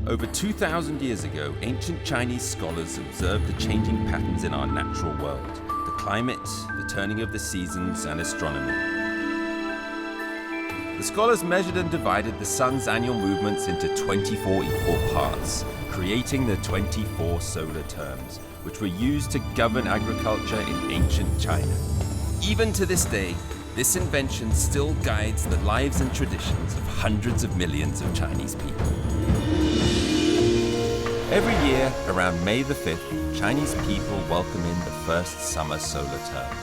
Over 2,000 years ago, ancient Chinese scholars observed the changing patterns in our natural world, the climate, the turning of the seasons, and astronomy. The scholars measured and divided the sun's annual movements into 24 equal parts, creating the 24 solar terms, which were used to govern agriculture in ancient China. Even to this day, this invention still guides the lives and traditions of hundreds of millions of Chinese people. Every year, around May the 5th, Chinese people welcome in the first summer solar term,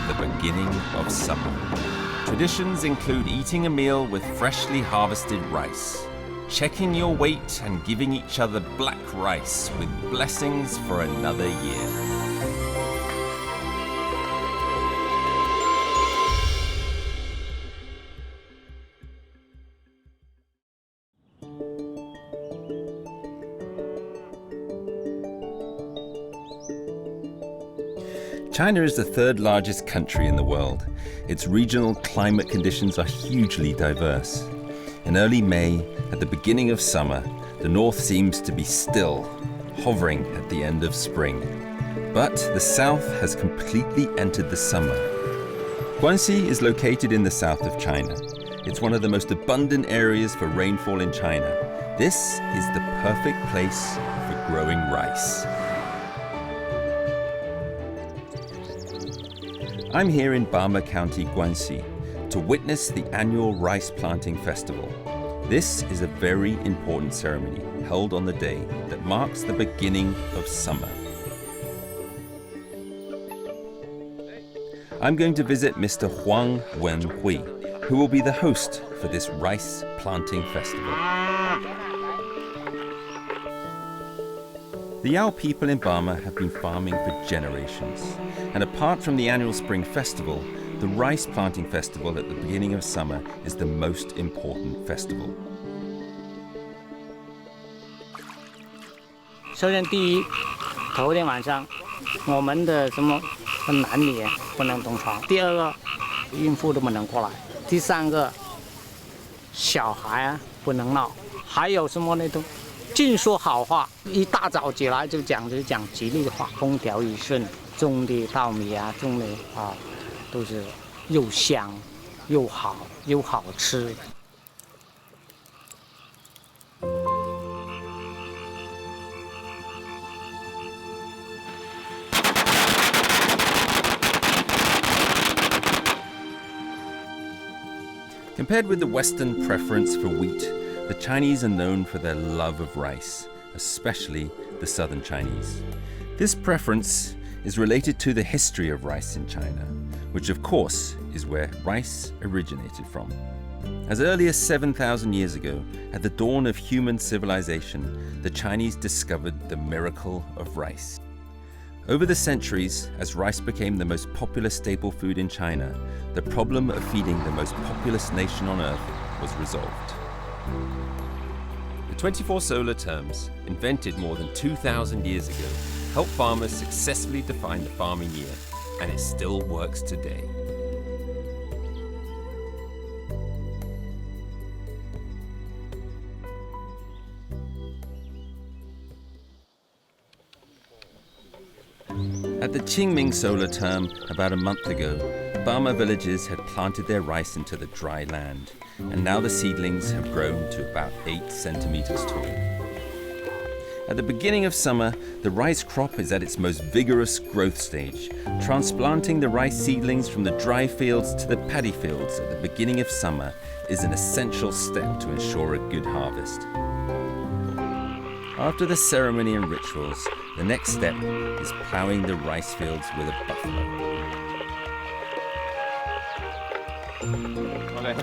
the beginning of summer. Traditions include eating a meal with freshly harvested rice, checking your weight and giving each other black rice with blessings for another year. China is the third largest country in the world. Its regional climate conditions are hugely diverse. In early May, at the beginning of summer, the north seems to be still, hovering at the end of spring. But the south has completely entered the summer. Guangxi is located in the south of China. It's one of the most abundant areas for rainfall in China. This is the perfect place for growing rice. I'm here in Bama County, Guangxi, to witness the annual rice planting festival. This is a very important ceremony held on the day that marks the beginning of summer. I'm going to visit Mr. Huang Wenhui, who will be the host for this rice planting festival. The Yao people in Bama have been farming for generations. And apart from the annual spring festival, the rice planting festival at the beginning of summer is the most important festival. 首先，第一，头天晚上，我们的男女不能同床；第二个，孕妇都不能过来；第三个，小孩不能闹；还有什么呢？都尽说好话。一大早起来就讲吉利的话，风调雨顺。 种的稻米种的都是又香又好又好吃。Compared with the Western preference for wheat, the Chinese are known for their love of rice, especially the southern Chinese. This preference is related to the history of rice in China, which of course is where rice originated from. As early as 7,000 years ago, at the dawn of human civilization, the Chinese discovered the miracle of rice. Over the centuries, as rice became the most popular staple food in China, the problem of feeding the most populous nation on earth was resolved. The 24 solar terms, invented more than 2,000 years ago, helped farmers successfully define the farming year, and it still works today. At the Qingming solar term about a month ago, Bama villages had planted their rice into the dry land, and now the seedlings have grown to about 8 centimeters tall. At the beginning of summer, the rice crop is at its most vigorous growth stage. Transplanting the rice seedlings from the dry fields to the paddy fields at the beginning of summer is an essential step to ensure a good harvest. After the ceremony and rituals, the next step is plowing the rice fields with a buffalo. Okay.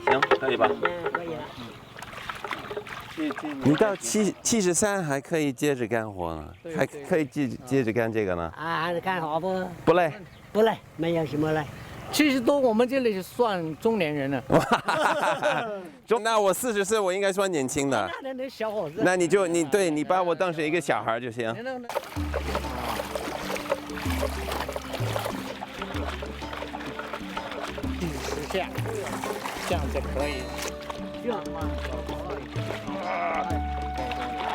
行，可以吧？可以了。你到73还可以接着干活呢，还可以接着干这个呢？还是干活不？不累，不累，没有什么累。70多，我们这里算中年人了。那我40岁，我应该算年轻的。那小伙子。那你把我当成一个小孩就行。下，这样就可以。这样的话，手头了以后，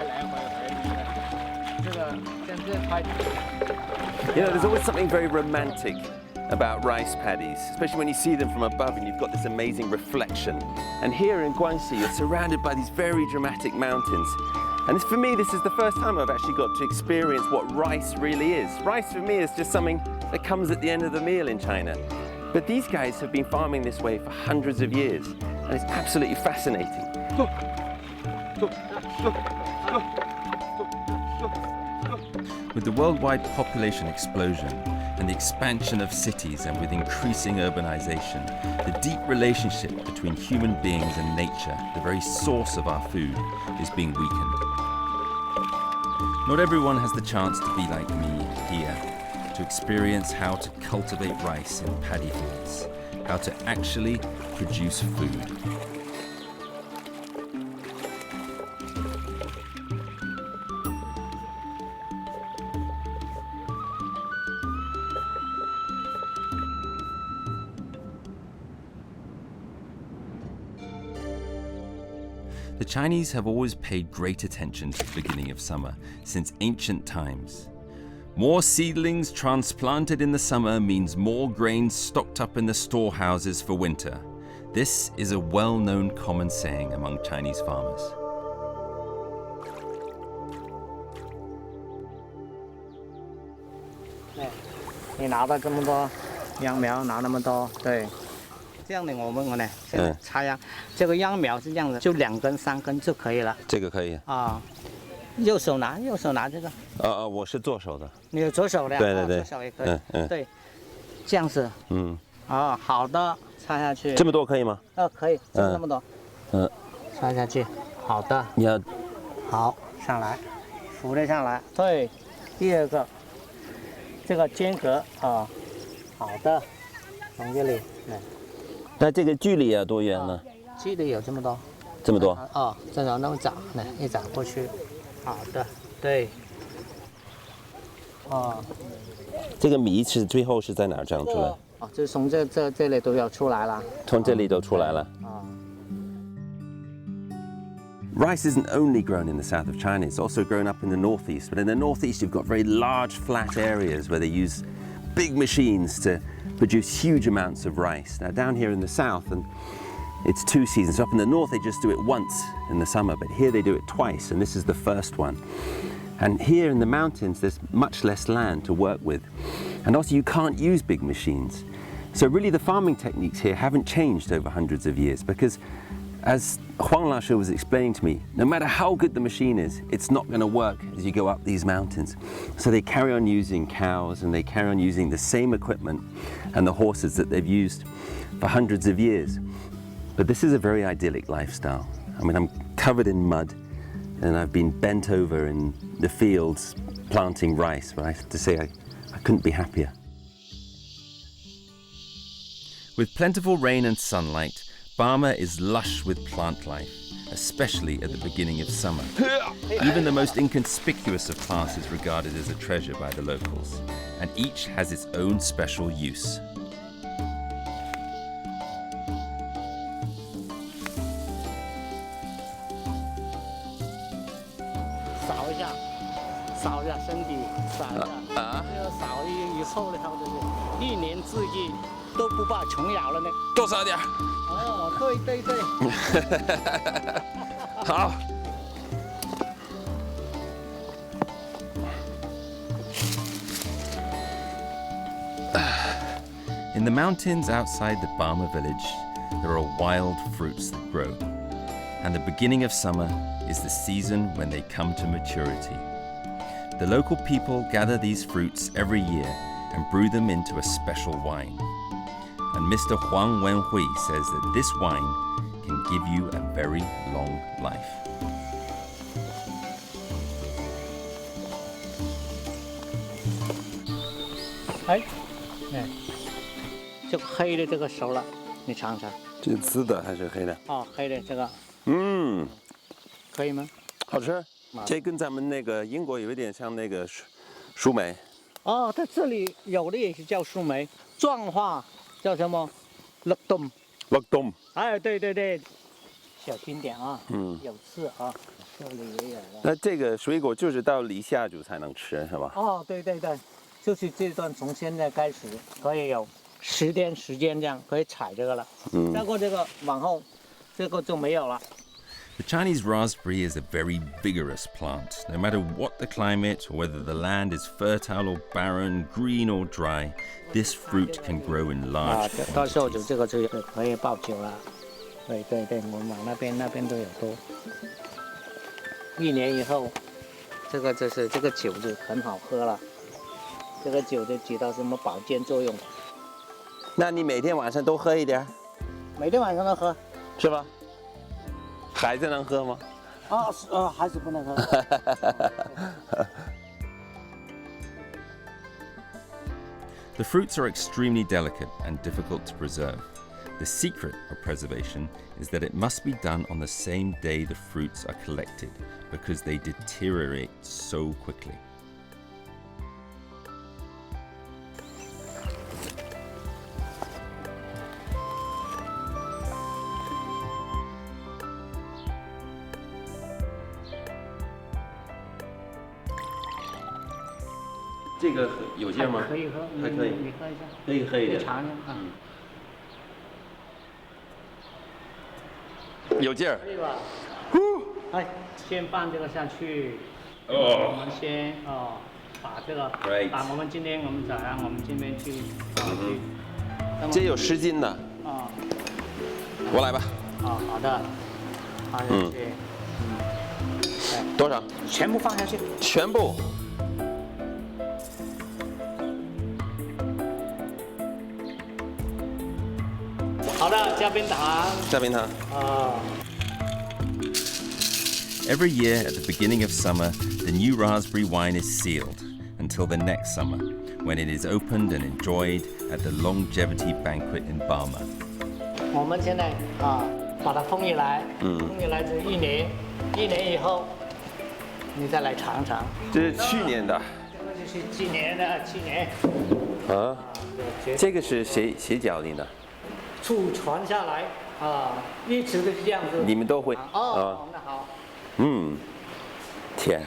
来回回，这个现在快。You know, there's always something very romantic about rice paddies, especially when you see them from above and you've got this amazing reflection. And here in Guangxi, you're surrounded by these very dramatic mountains. And for me, this is the first time I've actually got to experience what rice really is. Rice for me is just something that comes at the end of the meal in China. But these guys have been farming this way for hundreds of years, and it's absolutely fascinating. With the worldwide population explosion and the expansion of cities, and with increasing urbanization, the deep relationship between human beings and nature, the very source of our food, is being weakened. Not everyone has the chance to be like me here, to experience how to cultivate rice in paddy fields, how to actually produce food. The Chinese have always paid great attention to the beginning of summer, since ancient times. More seedlings transplanted in the summer means more grain stocked up in the storehouses for winter. This is a well-known common saying among Chinese farmers. 你拿到这么多秧苗，拿那么多，对，这样的我呢，现在插秧，这个秧苗是这样的，就2根3根就可以了。这个可以啊，右手拿这个。我是左手的。你有左手的呀？对对对，左手也可以。对，这样子。好的，插下去。这么多可以吗？可以，这么多。插下去。好的。你要好上来，扶着上来。对，第2个。 这个间隔好的，从这里来。那这个距离要多远呢？距离有这么多。这么多？这种那么长，来一长过去。好的，对。这个米是最后是在哪儿长出来？就是从这里都要出来了。从这里都出来了。Rice isn't only grown in the south of China, it's also grown up in the northeast. But in the northeast, you've got very large flat areas where they use big machines to produce huge amounts of rice. Now down here in the south, and it's 2 seasons. Up in the north, they just do it once in the summer, but here they do it twice, and this is the first one. And here in the mountains, there's much less land to work with. And also you can't use big machines. So really the farming techniques here haven't changed over hundreds of years, because as Huang Lashe was explaining to me, no matter how good the machine is, it's not going to work as you go up these mountains. So they carry on using cows, and they carry on using the same equipment and the horses that they've used for hundreds of years. But this is a very idyllic lifestyle. I mean, I'm covered in mud, and I've been bent over in the fields planting rice, but I have to say I couldn't be happier. With plentiful rain and sunlight, Bama is lush with plant life, especially at the beginning of summer. Even the most inconspicuous of plants is regarded as a treasure by the locals, and each has its own special use. In the mountains outside the Bama village, there are wild fruits that grow, and the beginning of summer is the season when they come to maturity. The local people gather these fruits every year and brew them into a special wine. And Mr. Huang Wenhui says that this wine can give you a very long life. Hey. 这个黑的这个熟了，你尝尝。这是紫的还是黑的？黑的这个。可以吗？好吃。这跟咱们那个英国有一点像那个树莓。在这里有的也是叫树莓，壮话叫什么？绿冬。落冬。哎，对对对，小心点啊，有刺啊，这里也有了。那这个水果就是到离夏主才能吃，是吧？哦，对对对，就是这段从现在开始可以有10天时间这样可以采这个了。再过这个往后，这个就没有了。The Chinese raspberry is a very vigorous plant. No matter what the climate, or whether the land is fertile or barren, green or dry, this fruit can grow in large 到时候就 quantities. 这个就可以爆酒了。对对对，我们往那边都有多。1年以后，这个酒就很好喝了。这个酒就起到什么保健作用？那你每天晚上都喝一点，每天晚上都喝。是吧？孩子能喝吗？还是不能喝。The fruits are extremely delicate and difficult to preserve. The secret of preservation is that it must be done on the same day the fruits are collected because they deteriorate so quickly.这个有劲吗？可以喝，还可以，你喝一下，可以喝一点，尝尝啊。有劲儿。可以吧？哎，先放这个下去。哦。我们先把这个， Right 把我们今天早上我们这边去去。这有10斤的。我来吧。好的。放下去。多少？全部放下去。全部。好的，加冰糖。加冰糖。 Every year at the beginning of summer, the new raspberry wine is sealed until the next summer, when it is opened and enjoyed at the longevity banquet in Bama. 我们现在把它封起来，封起来是1年，1年以后你再来尝尝。这是去年的。这个就是今年的，去年。这个是谁教你的？祖传下来一直都是这样子。你们都会？那好。甜。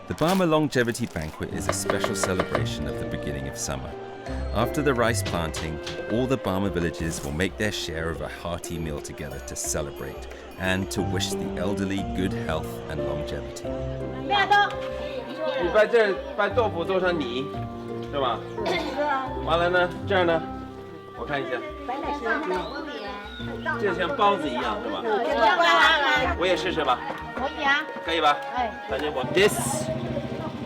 The Bama Longevity Banquet is a special celebration of the beginning of summer. After the rice planting, all the Bama villages will make their share of a hearty meal together to celebrate and to wish the elderly good health and longevity. 你把豆腐做成泥，是吧？完了呢，这儿呢，我看一下，这像包子一样，是吧？我也试试吧。可以吧？反正我 This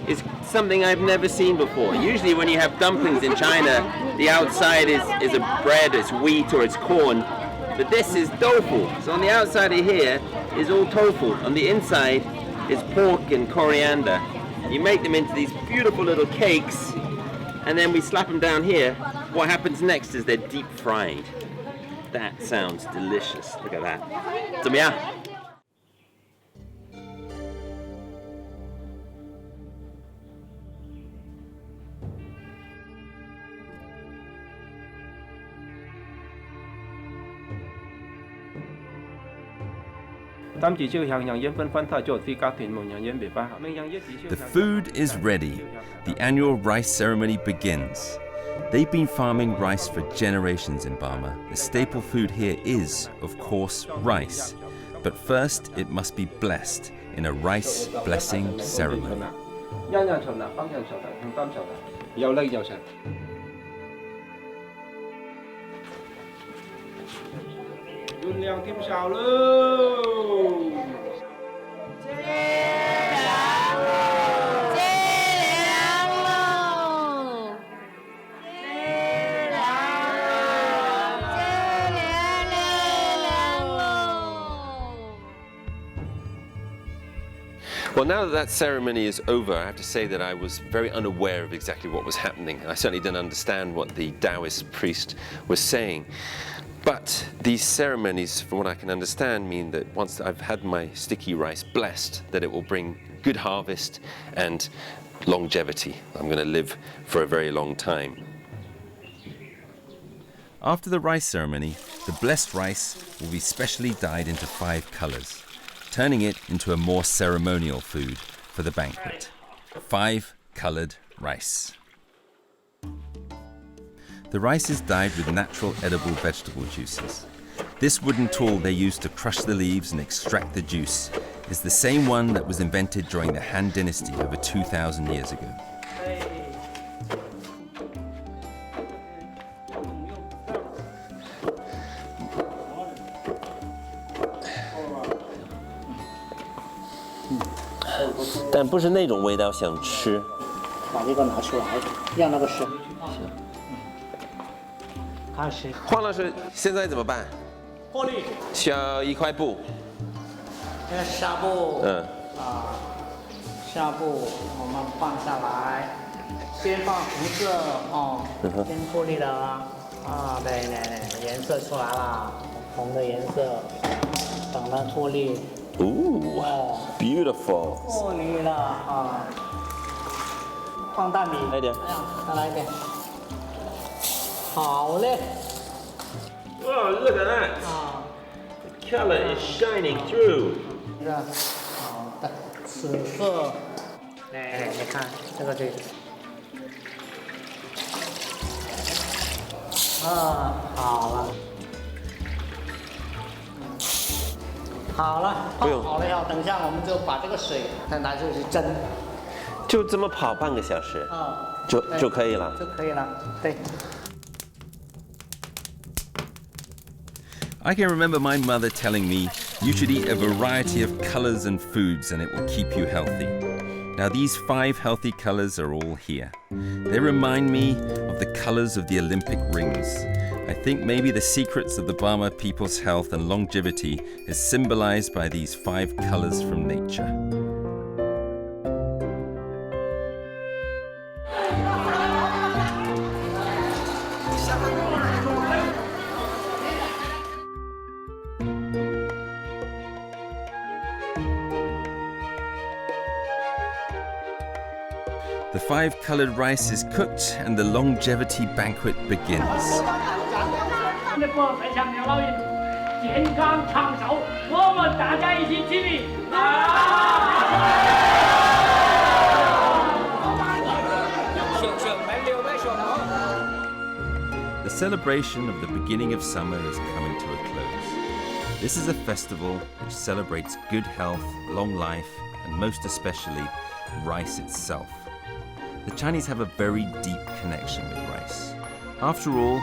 is something I've never seen before. Usually when you have dumplings in China, the outside is a bread, it's wheat or it's corn. But this is tofu. So on the outside of here is all tofu. On the inside is pork and coriander. You make them into these beautiful little cakes, and then we slap them down here. What happens next is they're deep fried. That sounds delicious. Look at that. 怎么样？ The food is ready. The annual rice ceremony begins. They've been farming rice for generations in Bama. The staple food here is, of course, rice. But first, it must be blessed in a rice blessing ceremony. 酝酿添少喽！Well, now that that ceremony is over, I have to say that I was very unaware of exactly what was happening. I certainly didn't understand what the Taoist priest was saying. But these ceremonies, from what I can understand, mean that once I've had my sticky rice blessed, that it will bring good harvest and longevity. I'm going to live for a very long time. After the rice ceremony, the blessed rice will be specially dyed into 5 colors, turning it into a more ceremonial food for the banquet. 5-colored rice. The rice is dyed with natural edible vegetable juices. This wooden tool they use to crush the leaves and extract the juice is the same one that was invented during the Han Dynasty over 2,000 years ago.但不是那种味道，想吃。把这个拿出来，让那个水。开始。黄老师，现在怎么办？破例。需要一块布。这个纱布。啊，纱布我们放下来，先放红色哦，先破例了啊，对，颜色出来了，红的颜色，等它脱粒。哦 ，beautiful。脱离了啊，放大米，来一点，再来一点。好嘞。Wow, look at that. The color is shining through. 这个好的，紫色。哎，你看这个对。好了。好了，泡好了以后，等一下我们就把这个水再拿出去蒸。就这么跑半个小时，就可以了。就可以了，对。I can remember my mother telling me you should eat a variety of colors and foods and it will keep you healthy. Now these 5 healthy colors are all here. They remind me of the colors of the Olympic rings. I think maybe the secrets of the Bama people's health and longevity is symbolized by these 5 colors from nature. The 5-colored rice is cooked and the longevity banquet begins. The celebration of the beginning of summer is coming to a close. This is a festival which celebrates good health, long life, and most especially, rice itself. The Chinese have a very deep connection with rice. After all,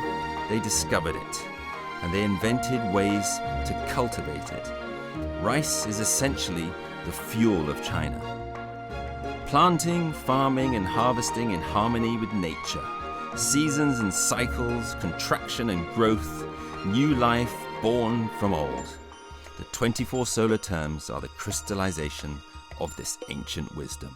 they discovered it, and they invented ways to cultivate it. Rice is essentially the fuel of China. Planting, farming, and harvesting in harmony with nature. Seasons and cycles, contraction and growth, new life born from old. The 24 solar terms are the crystallization of this ancient wisdom.